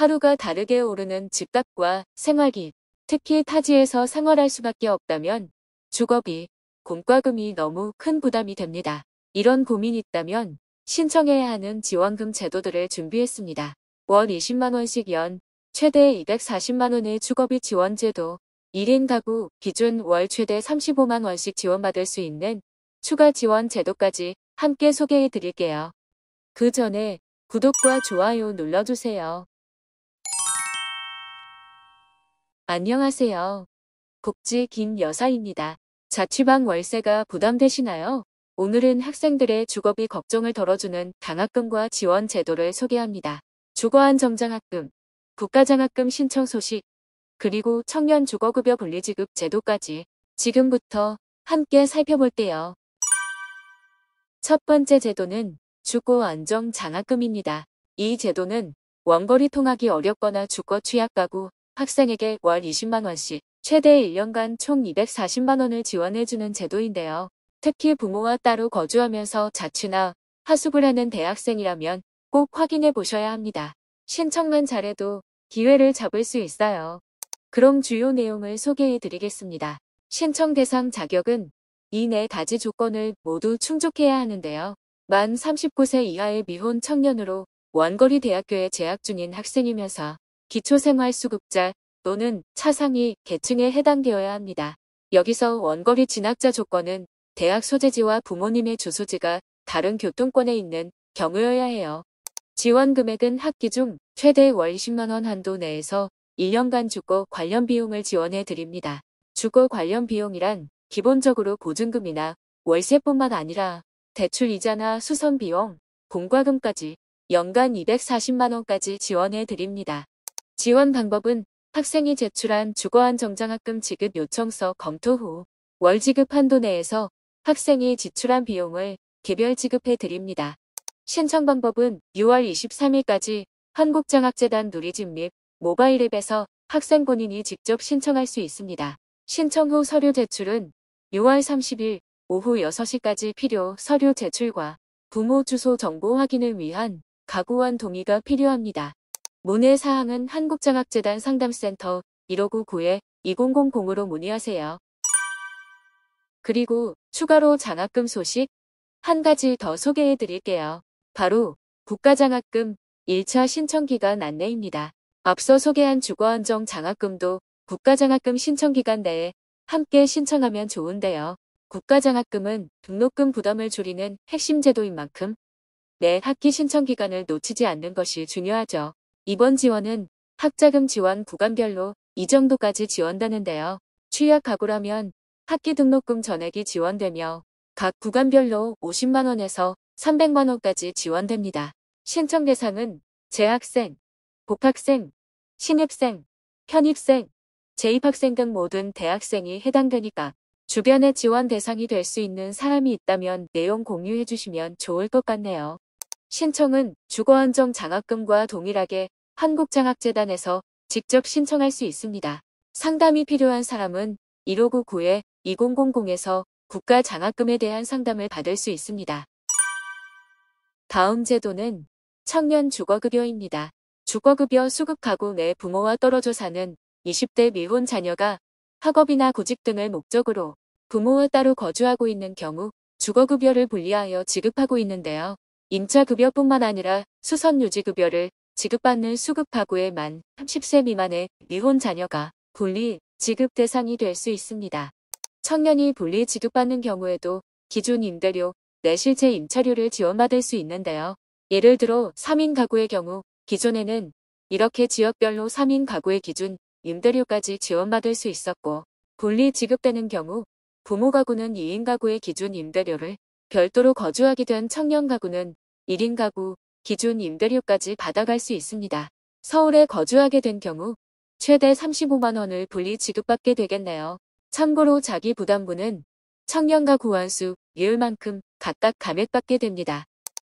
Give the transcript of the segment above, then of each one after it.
하루가 다르게 오르는 집값과 생활비, 특히 타지에서 생활할 수밖에 없다면 주거비, 공과금이 너무 큰 부담이 됩니다. 이런 고민이 있다면 신청해야 하는 지원금 제도들을 준비했습니다. 월 20만 원씩 연 최대 240만 원의 주거비 지원 제도, 1인 가구 기준 월 최대 35만 원씩 지원받을 수 있는 추가 지원 제도까지 함께 소개해 드릴게요. 그 전에 구독과 좋아요 눌러주세요. 안녕하세요. 복지 김 여사입니다. 자취방 월세가 부담되시나요? 오늘은 학생들의 주거비 걱정을 덜어주는 장학금과 지원 제도를 소개합니다. 주거안정장학금, 국가장학금 신청 소식, 그리고 청년 주거급여 분리지급 제도까지 지금부터 함께 살펴볼게요. 첫 번째 제도는 주거안정장학금입니다. 이 제도는 원거리 통학이 어렵거나 주거 취약 가구, 학생에게 월 20만 원씩 최대 1년간 총 240만 원을 지원해주는 제도인데요. 특히 부모와 따로 거주하면서 자취나 하숙을 하는 대학생이라면 꼭 확인해 보셔야 합니다. 신청만 잘해도 기회를 잡을 수 있어요. 그럼 주요 내용을 소개해 드리겠습니다. 신청 대상 자격은 이 네 가지 조건을 모두 충족해야 하는데요. 만 39세 이하의 미혼 청년으로 원거리 대학교에 재학 중인 학생이면서 기초생활수급자 또는 차상위 계층에 해당되어야 합니다. 여기서 원거리 진학자 조건은 대학 소재지와 부모님의 주소지가 다른 교통권에 있는 경우여야 해요. 지원 금액은 학기 중 최대 월 20만 원 한도 내에서 1년간 주거 관련 비용을 지원해 드립니다. 주거 관련 비용이란 기본적으로 보증금이나 월세뿐만 아니라 대출 이자나 수선 비용, 공과금까지 연간 240만 원까지 지원해 드립니다. 지원 방법은 학생이 제출한 주거안정장학금 지급 요청서 검토 후 월 지급 한도 내에서 학생이 지출한 비용을 개별 지급해 드립니다. 신청 방법은 6월 23일까지 한국장학재단 누리집 및 모바일 앱에서 학생 본인이 직접 신청할 수 있습니다. 신청 후 서류 제출은 6월 30일 오후 6시까지 필요 서류 제출과 부모 주소 정보 확인을 위한 가구원 동의가 필요합니다. 문의 사항은 한국장학재단 상담센터 1599-2000으로 문의하세요. 그리고 추가로 장학금 소식 한 가지 더 소개해 드릴게요. 바로 국가장학금 1차 신청기간 안내입니다. 앞서 소개한 주거안정 장학금도 국가장학금 신청기간 내에 함께 신청하면 좋은데요. 국가장학금은 등록금 부담을 줄이는 핵심 제도인 만큼 매 학기 신청 기간을 놓치지 않는 것이 중요하죠. 이번 지원은 학자금 지원 구간별로 이 정도까지 지원되는데요. 취약 가구라면 학기 등록금 전액이 지원되며 각 구간별로 50만 원에서 300만 원까지 지원됩니다. 신청 대상은 재학생, 복학생, 신입생, 편입생, 재입학생 등 모든 대학생이 해당되니까 주변에 지원 대상이 될 수 있는 사람이 있다면 내용 공유해 주시면 좋을 것 같네요. 신청은 주거안정장학금과 동일하게 한국장학재단에서 직접 신청할 수 있습니다. 상담이 필요한 사람은 1599-2000에서 국가장학금에 대한 상담을 받을 수 있습니다. 다음 제도는 청년 주거급여입니다. 주거급여 수급 가구 내 부모와 떨어져 사는 20대 미혼 자녀가 학업이나 구직 등을 목적으로 부모와 따로 거주하고 있는 경우 주거급여를 분리하여 지급하고 있는데요. 임차급여뿐만 아니라 수선유지급여를 지급받는 수급 가구의 만 30세 미만의 미혼 자녀가 분리 지급 대상이 될 수 있습니다. 청년이 분리 지급받는 경우에도 기준 임대료 내 실제 임차료를 지원받을 수 있는데요. 예를 들어 3인 가구의 경우 기존에는 이렇게 지역별로 3인 가구의 기준 임대료까지 지원받을 수 있었고 분리 지급되는 경우 부모 가구는 2인 가구의 기준 임대료를 별도로 거주하게 된 청년 가구는 1인 가구 기준 임대료까지 받아갈 수 있습니다. 서울에 거주하게 된 경우 최대 35만 원을 분리 지급받게 되겠네요. 참고로 자기 부담분은 청년 가구 원수, 비율만큼 각각 감액받게 됩니다.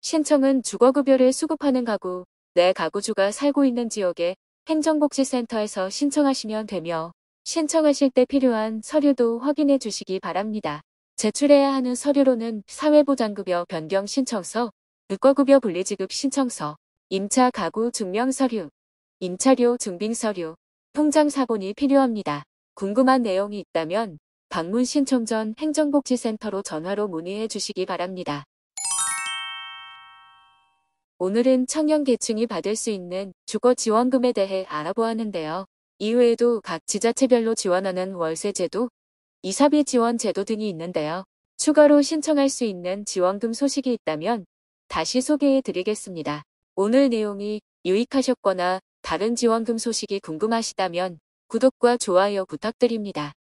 신청은 주거급여를 수급하는 가구, 내 가구주가 살고 있는 지역의 행정복지센터에서 신청하시면 되며 신청하실 때 필요한 서류도 확인해 주시기 바랍니다. 제출해야 하는 서류로는 사회보장급여 변경 신청서, 주거급여 분리지급 신청서, 임차 가구 증명서류, 임차료, 증빙서류, 통장 사본이 필요합니다. 궁금한 내용이 있다면 방문 신청 전 행정복지센터로 전화로 문의해 주시기 바랍니다. 오늘은 청년계층이 받을 수 있는 주거지원금에 대해 알아보았는데요. 이외에도 각 지자체별로 지원하는 월세제도, 이사비 지원 제도 등이 있는데요. 추가로 신청할 수 있는 지원금 소식이 있다면 다시 소개해 드리겠습니다. 오늘 내용이 유익하셨거나 다른 지원금 소식이 궁금하시다면 구독과 좋아요 부탁드립니다.